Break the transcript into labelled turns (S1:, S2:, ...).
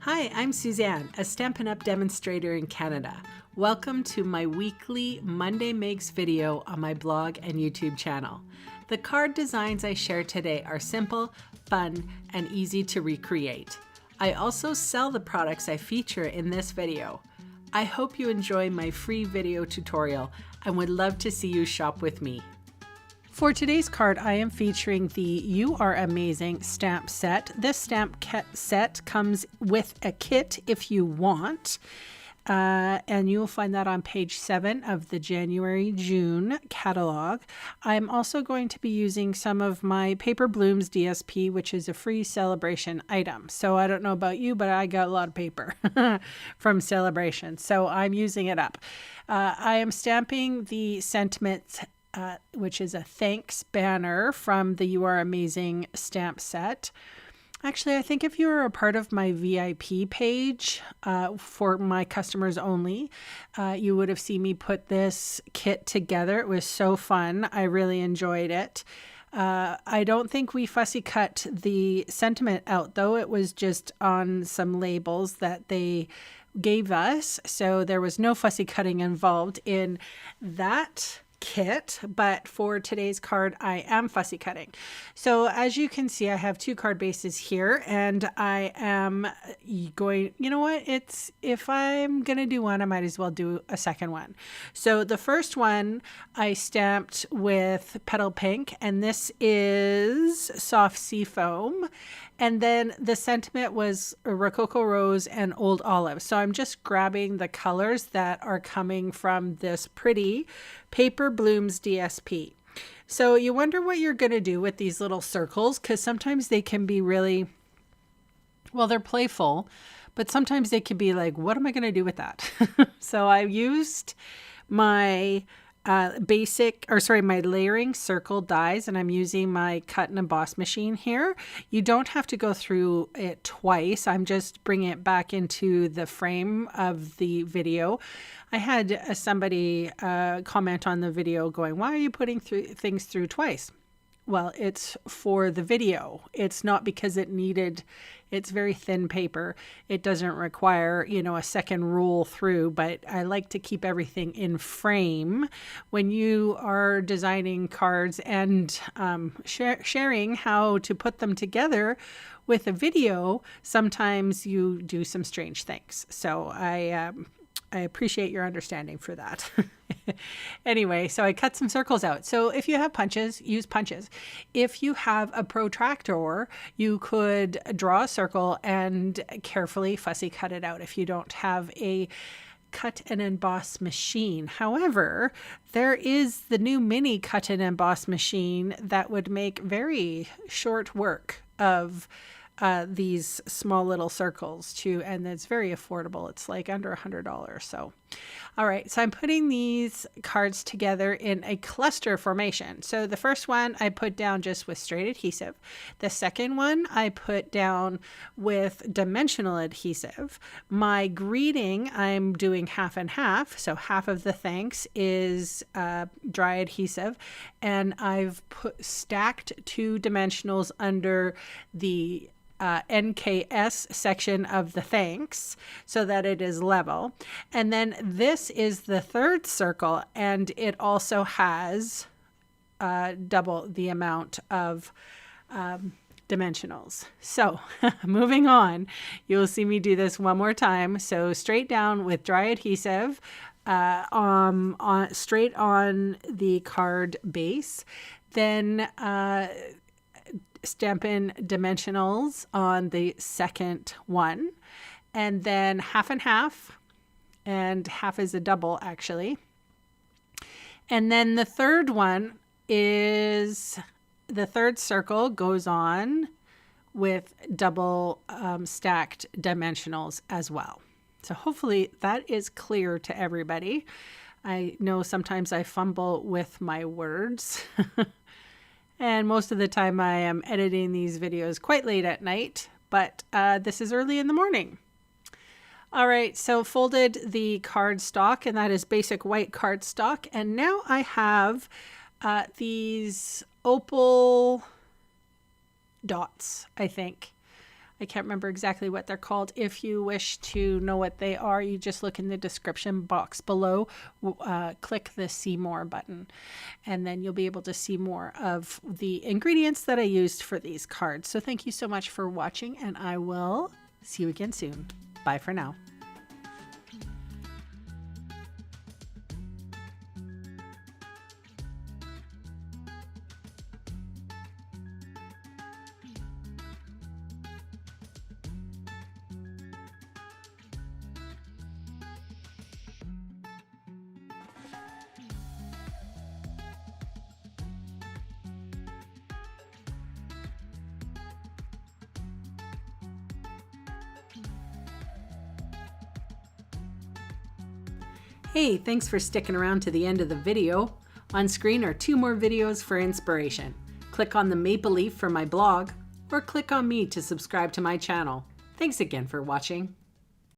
S1: Hi, I'm Suzanne, a Stampin' Up! Demonstrator in Canada. Welcome to my weekly Monday Makes video on my blog and YouTube channel. The card designs I share today are simple, fun, and easy to recreate. I also sell the products I feature in this video. I hope you enjoy my free video tutorial and would love to see you shop with me. For today's card, I am featuring the You Are Amazing stamp set. This stamp set comes with a kit if you want, and you will find that on page 7 of the January-June catalog. I'm also going to be using some of my Paper Blooms DSP, which is a free celebration item. So I don't know about you, but I got a lot of paper from Celebration, so I'm using it up. I am stamping the sentiments, which is a thanks banner from the You Are Amazing stamp set. Actually, I think if you were a part of my VIP page for my customers only, you would have seen me put this kit together. It was so fun. I really enjoyed it. I don't think we fussy cut the sentiment out, though. It was just on some labels that they gave us. So there was no fussy cutting involved in that kit, but for today's card I am fussy cutting. So as you can see, I have 2 card bases here, and I am going, you know what, if I'm gonna do one, I might as well do a second one. So the first one I stamped with Petal Pink, and this is Soft Sea Foam. And then the sentiment was Rococo Rose and Old Olive. So I'm just grabbing the colors that are coming from this pretty Paper Blooms DSP. So you wonder what you're going to do with these little circles, because sometimes they can be really, well, they're playful, but sometimes they can be like, what am I going to do with that? So I used my my layering circle dies, and I'm using my cut and emboss machine here. You don't have to go through it twice. I'm just bringing it back into the frame of the video. I had somebody comment on the video going, why are you putting things through twice? Well, it's for the video. It's not because it's very thin paper. It doesn't require, a second roll through, but I like to keep everything in frame when you are designing cards and sharing how to put them together with a video. Sometimes you do some strange things. So I appreciate your understanding for that. Anyway, so I cut some circles out. So if you have punches, use punches. If you have a protractor, you could draw a circle and carefully fussy cut it out if you don't have a cut and emboss machine. However, there is the new mini cut and emboss machine that would make very short work of these small little circles too, and it's very affordable. It's like under $100. So, all right, so I'm putting these cards together in a cluster formation. So the first one I put down just with straight adhesive. The second one I put down with dimensional adhesive. My greeting, I'm doing half and half. So half of the thanks is dry adhesive, and I've stacked 2 dimensionals under the NKS section of the thanks so that it is level. And then this is the third circle, and it also has double the amount of dimensionals. So moving on, you'll see me do this one more time. So straight down with dry adhesive straight on the card base, then Stampin' dimensionals on the second one, and then half and half, and half is a double actually. And then the third one is the third circle goes on with double stacked dimensionals as well. So hopefully that is clear to everybody. I know sometimes I fumble with my words. And most of the time I am editing these videos quite late at night, but this is early in the morning. All right, so folded the cardstock, and that is basic white cardstock. And now I have these opal dots, I think. I can't remember exactly what they're called. If you wish to know what they are, you just look in the description box below, click the see more button, and then you'll be able to see more of the ingredients that I used for these cards. So thank you so much for watching, and I will see you again soon. Bye for now. Hey, thanks for sticking around to the end of the video. On screen are 2 more videos for inspiration. Click on the maple leaf for my blog, or click on me to subscribe to my channel. Thanks again for watching.